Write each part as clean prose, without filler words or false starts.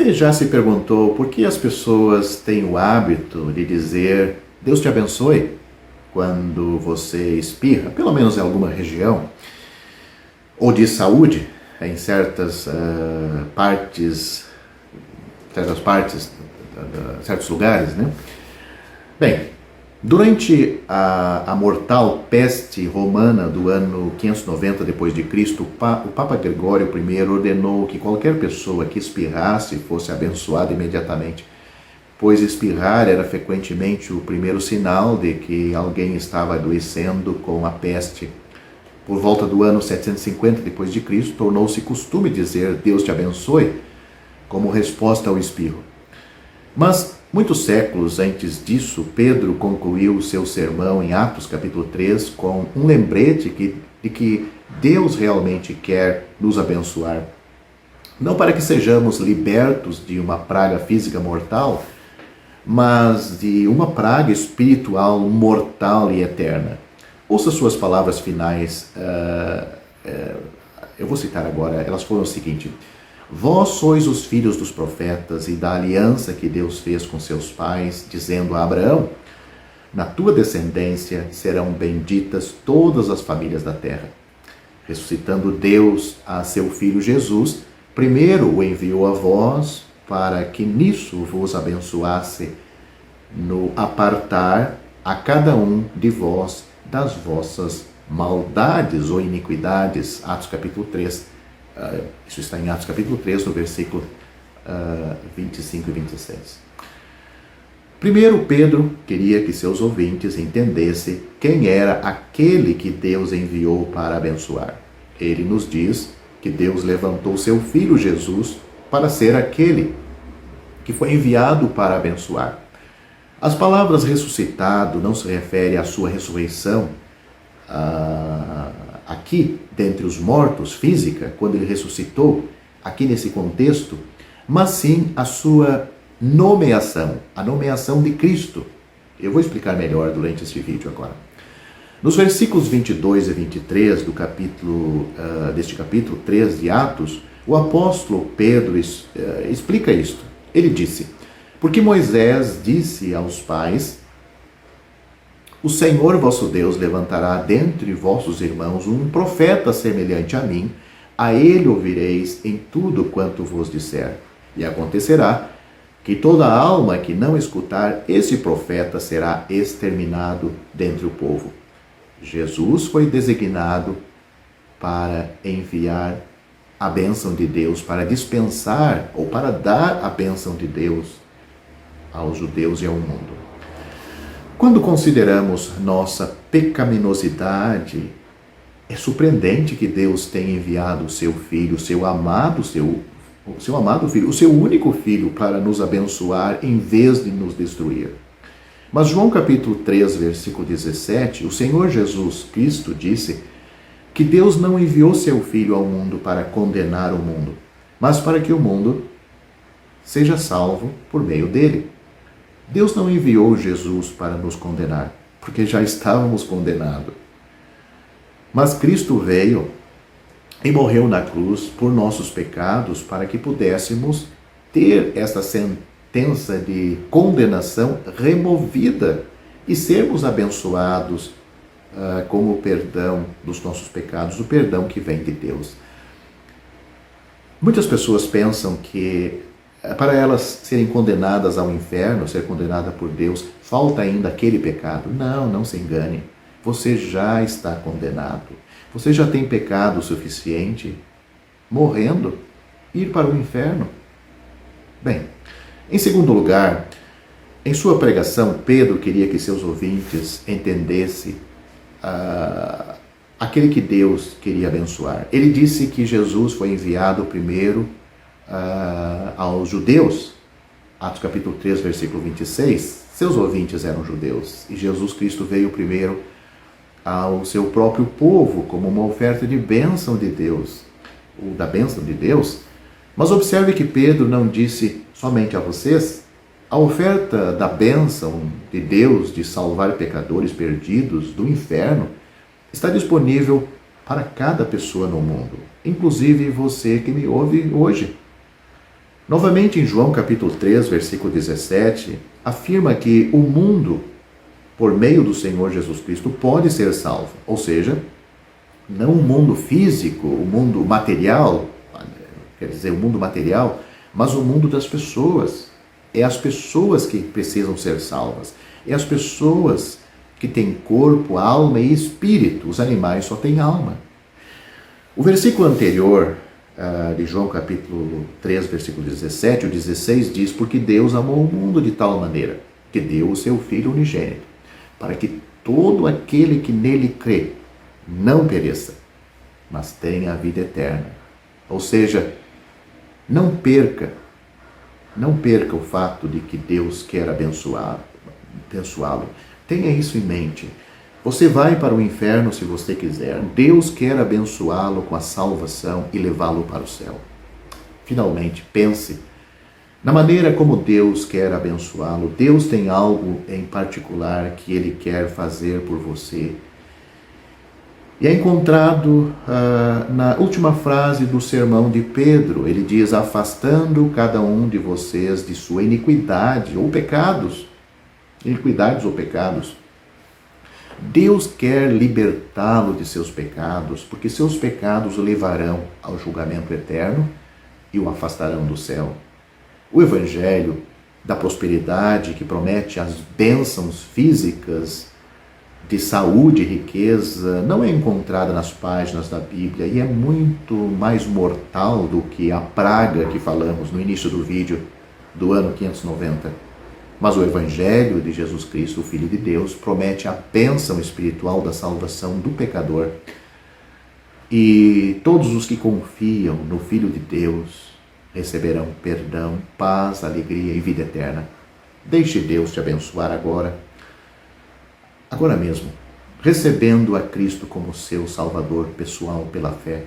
Você já se perguntou por que as pessoas têm o hábito de dizer Deus te abençoe quando você espirra, pelo menos em alguma região, ou de saúde em certos lugares, né? Bem, durante a mortal peste romana do ano 590 d.C., o Papa Gregório I ordenou que qualquer pessoa que espirrasse fosse abençoada imediatamente, pois espirrar era frequentemente o primeiro sinal de que alguém estava adoecendo com a peste. Por volta do ano 750 d.C., tornou-se costume dizer Deus te abençoe como resposta ao espirro. Mas muitos séculos antes disso, Pedro concluiu seu sermão em Atos capítulo 3 com um lembrete de que Deus realmente quer nos abençoar. Não para que sejamos libertos de uma praga física mortal, mas de uma praga espiritual mortal e eterna. Ouça suas palavras finais, eu vou citar agora, elas foram o seguinte: vós sois os filhos dos profetas e da aliança que Deus fez com seus pais, dizendo a Abraão, na tua descendência serão benditas todas as famílias da terra. Ressuscitando Deus a seu Filho Jesus, primeiro o enviou a vós para que nisso vos abençoasse, no apartar a cada um de vós das vossas maldades ou iniquidades. Atos capítulo 3. Isso está em Atos capítulo 3, no versículo 25 e 26. Primeiro, Pedro queria que seus ouvintes entendessem quem era aquele que Deus enviou para abençoar. Ele nos diz que Deus levantou seu Filho Jesus para ser aquele que foi enviado para abençoar. As palavras ressuscitado não se referem à sua ressurreição aqui, dentre os mortos, física, quando ele ressuscitou, aqui nesse contexto, mas sim a sua nomeação, a nomeação de Cristo. Eu vou explicar melhor durante este vídeo agora. Nos versículos 22 e 23 deste capítulo 3 de Atos, o apóstolo Pedro explica isto. Ele disse: porque Moisés disse aos pais, o Senhor vosso Deus levantará dentre vossos irmãos um profeta semelhante a mim, a ele ouvireis em tudo quanto vos disser. E acontecerá que toda alma que não escutar esse profeta será exterminado dentre o povo. Jesus foi designado para enviar a bênção de Deus, para dispensar ou para dar a bênção de Deus aos judeus e ao mundo. Quando consideramos nossa pecaminosidade, é surpreendente que Deus tenha enviado o seu Filho, o seu amado Filho, o seu único Filho, para nos abençoar em vez de nos destruir. Mas João capítulo 3, versículo 17, o Senhor Jesus Cristo disse que Deus não enviou seu Filho ao mundo para condenar o mundo, mas para que o mundo seja salvo por meio dele. Deus não enviou Jesus para nos condenar, porque já estávamos condenados. Mas Cristo veio e morreu na cruz por nossos pecados para que pudéssemos ter essa sentença de condenação removida e sermos abençoados com o perdão dos nossos pecados, o perdão que vem de Deus. Muitas pessoas pensam que para elas serem condenadas ao inferno, ser condenada por Deus, falta ainda aquele pecado. Não, não se engane. Você já está condenado. Você já tem pecado suficiente, morrendo, ir para o inferno. Bem, em segundo lugar, em sua pregação, Pedro queria que seus ouvintes entendessem aquele que Deus queria abençoar. Ele disse que Jesus foi enviado primeiro aos judeus, Atos capítulo 3, versículo 26, seus ouvintes eram judeus, e Jesus Cristo veio primeiro ao seu próprio povo, como uma oferta de bênção de Deus, ou da bênção de Deus. Mas observe que Pedro não disse somente a vocês. A oferta da bênção de Deus de salvar pecadores perdidos do inferno está disponível para cada pessoa no mundo, inclusive você que me ouve hoje. Novamente, em João capítulo 3, versículo 17, afirma que o mundo, por meio do Senhor Jesus Cristo, pode ser salvo. Ou seja, não o mundo físico, o mundo material, quer dizer, o mundo material, mas o mundo das pessoas. É as pessoas que precisam ser salvas. É as pessoas que têm corpo, alma e espírito. Os animais só têm alma. O versículo anterior, de João capítulo 3, versículo 17, o 16 diz: porque Deus amou o mundo de tal maneira que deu o seu Filho unigênito, para que todo aquele que nele crê não pereça, mas tenha a vida eterna. Ou seja, não perca o fato de que Deus quer abençoá-lo. Tenha isso em mente. Você vai para o inferno se você quiser. Deus quer abençoá-lo com a salvação e levá-lo para o céu. Finalmente, pense na maneira como Deus quer abençoá-lo. Deus tem algo em particular que Ele quer fazer por você. E é encontrado na última frase do sermão de Pedro. Ele diz: afastando cada um de vocês de sua iniquidade ou pecados. Iniquidades ou pecados. Deus quer libertá-lo de seus pecados, porque seus pecados o levarão ao julgamento eterno e o afastarão do céu. O Evangelho da prosperidade, que promete as bênçãos físicas de saúde e riqueza, não é encontrada nas páginas da Bíblia e é muito mais mortal do que a praga que falamos no início do vídeo do ano 590. Mas o Evangelho de Jesus Cristo, o Filho de Deus, promete a bênção espiritual da salvação do pecador. E todos os que confiam no Filho de Deus receberão perdão, paz, alegria e vida eterna. Deixe Deus te abençoar agora mesmo, recebendo a Cristo como seu Salvador pessoal pela fé.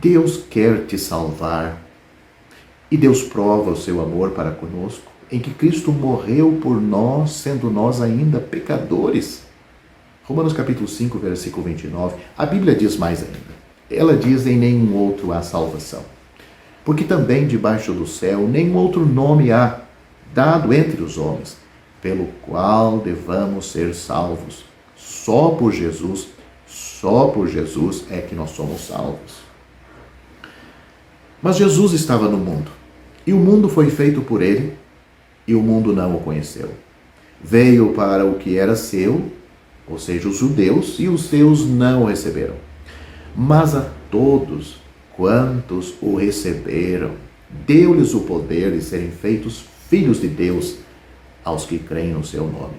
Deus quer te salvar e Deus prova o seu amor para conosco, em que Cristo morreu por nós, sendo nós ainda pecadores. Romanos capítulo 5, versículo 29. A Bíblia diz mais ainda. Ela diz: em nenhum outro há salvação. Porque também debaixo do céu nenhum outro nome há dado entre os homens, pelo qual devamos ser salvos. Só por Jesus é que nós somos salvos. Mas Jesus estava no mundo, e o mundo foi feito por ele, e o mundo não o conheceu. Veio para o que era seu, ou seja, os judeus, e os seus não o receberam. Mas a todos quantos o receberam, deu-lhes o poder de serem feitos filhos de Deus, aos que creem no seu nome,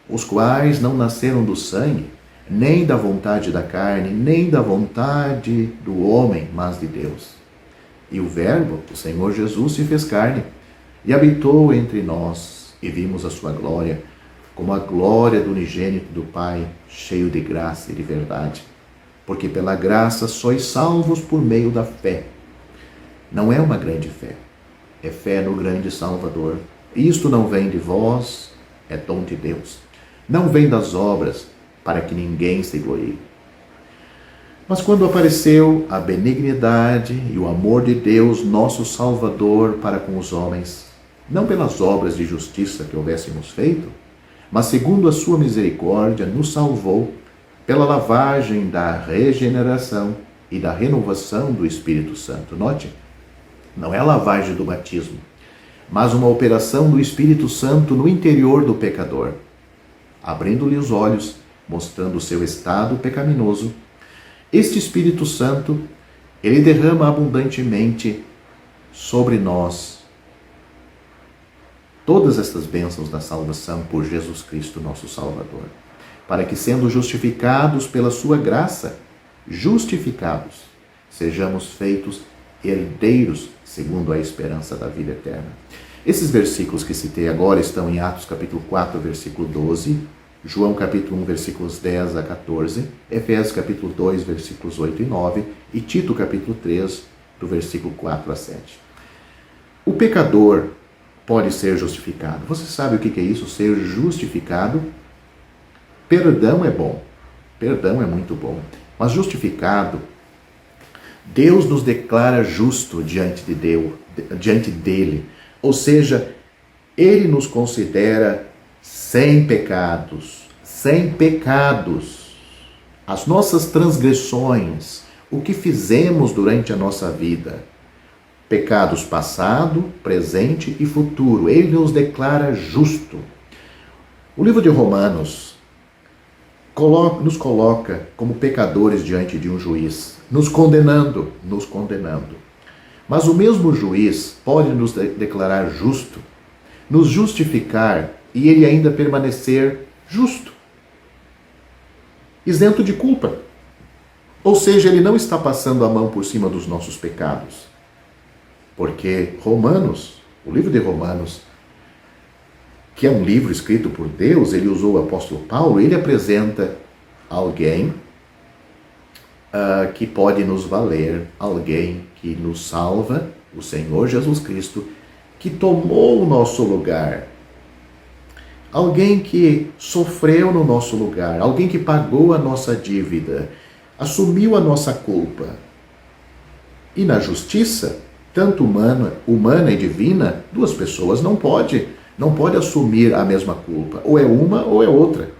os quais não nasceram do sangue, nem da vontade da carne, nem da vontade do homem, mas de Deus. E o Verbo, o Senhor Jesus, se fez carne, e habitou entre nós, e vimos a sua glória, como a glória do unigênito do Pai, cheio de graça e de verdade. Porque pela graça sois salvos por meio da fé. Não é uma grande fé, é fé no grande Salvador. Isto não vem de vós, é dom de Deus. Não vem das obras, para que ninguém se glorie. Mas quando apareceu a benignidade e o amor de Deus, nosso Salvador, para com os homens, não pelas obras de justiça que houvéssemos feito, mas segundo a sua misericórdia, nos salvou pela lavagem da regeneração e da renovação do Espírito Santo. Note, não é a lavagem do batismo, mas uma operação do Espírito Santo no interior do pecador, abrindo-lhe os olhos, mostrando o seu estado pecaminoso. Este Espírito Santo, ele derrama abundantemente sobre nós todas estas bênçãos da salvação por Jesus Cristo, nosso Salvador, para que, sendo justificados pela sua graça, sejamos feitos herdeiros segundo a esperança da vida eterna. Esses versículos que citei agora estão em Atos capítulo 4, versículo 12, João capítulo 1, versículos 10 a 14, Efésios capítulo 2, versículos 8 e 9 e Tito capítulo 3, do versículo 4 a 7. O pecador pode ser justificado. Você sabe o que é isso, ser justificado? Perdão é bom, perdão é muito bom, mas justificado, Deus nos declara justo diante de diante dele. Ou seja, ele nos considera sem pecados, sem pecados. As nossas transgressões, o que fizemos durante a nossa vida, pecados passado, presente e futuro, ele nos declara justo. O livro de Romanos nos coloca como pecadores diante de um juiz, nos condenando. Mas o mesmo juiz pode nos declarar justo, nos justificar e ele ainda permanecer justo, isento de culpa. Ou seja, ele não está passando a mão por cima dos nossos pecados. Porque Romanos, o livro de Romanos, que é um livro escrito por Deus, ele usou o apóstolo Paulo, ele apresenta alguém que pode nos valer, alguém que nos salva, o Senhor Jesus Cristo, que tomou o nosso lugar, alguém que sofreu no nosso lugar, alguém que pagou a nossa dívida, assumiu a nossa culpa. E na justiça, tanto humana e divina, duas pessoas não pode assumir a mesma culpa. Ou é uma ou é outra.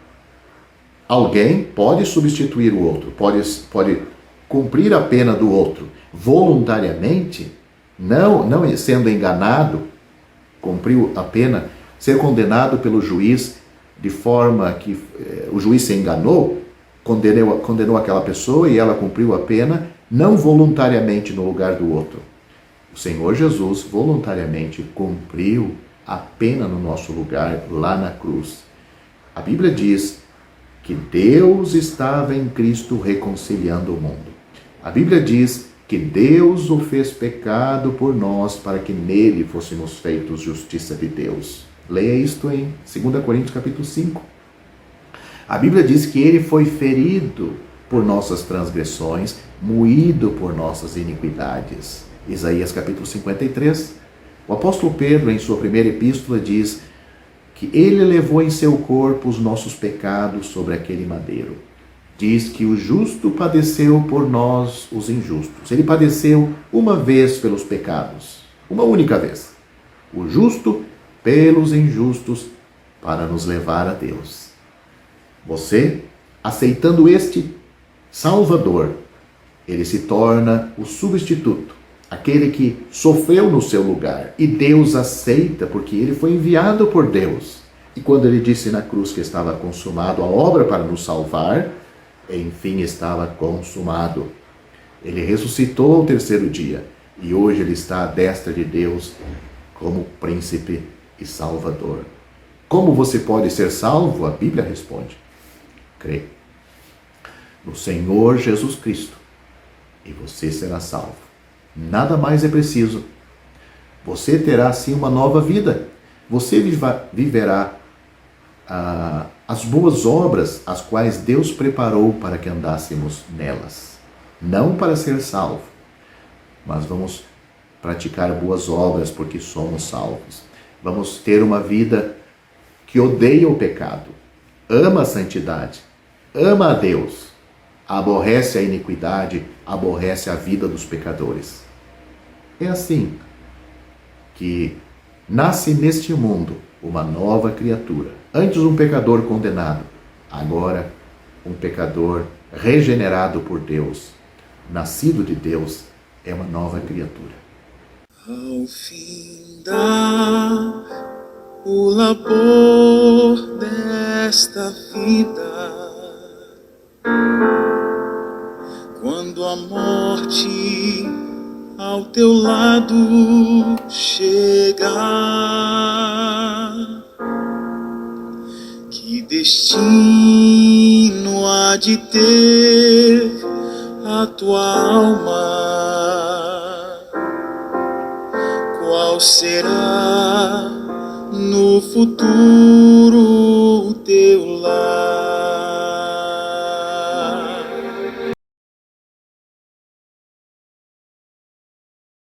Alguém pode substituir o outro, pode cumprir a pena do outro voluntariamente, não sendo enganado, cumpriu a pena, ser condenado pelo juiz de forma que o juiz se enganou, condenou aquela pessoa e ela cumpriu a pena, não voluntariamente no lugar do outro. O Senhor Jesus voluntariamente cumpriu a pena no nosso lugar lá na cruz. A Bíblia diz que Deus estava em Cristo reconciliando o mundo. A Bíblia diz que Deus o fez pecado por nós para que nele fôssemos feitos justiça de Deus. Leia isto em 2 Coríntios capítulo 5. A Bíblia diz que ele foi ferido por nossas transgressões, moído por nossas iniquidades. Isaías capítulo 53. O apóstolo Pedro, em sua primeira epístola, diz que ele levou em seu corpo os nossos pecados sobre aquele madeiro. Diz que o justo padeceu por nós, os injustos. Ele padeceu uma vez pelos pecados, uma única vez. O justo pelos injustos, para nos levar a Deus. Você, aceitando este Salvador, ele se torna o substituto, aquele que sofreu no seu lugar, e Deus aceita porque ele foi enviado por Deus. E quando ele disse na cruz que estava consumado, a obra para nos salvar, enfim estava consumado. Ele ressuscitou ao terceiro dia e hoje ele está à destra de Deus como príncipe e salvador. Como você pode ser salvo? A Bíblia responde: crê no Senhor Jesus Cristo e você será salvo. Nada mais é preciso. Você terá sim uma nova vida. Você viverá as boas obras as quais Deus preparou para que andássemos nelas. Não para ser salvo, mas vamos praticar boas obras porque somos salvos. Vamos ter uma vida que odeia o pecado, ama a santidade, ama a Deus, aborrece a iniquidade, aborrece a vida dos pecadores. É assim que nasce neste mundo uma nova criatura. Antes um pecador condenado, agora um pecador regenerado por Deus, nascido de Deus, é uma nova criatura. Ao findar o labor desta vida, quando a morte ao teu lado chegar, que destino há de ter a tua alma? Qual será no futuro o teu lar?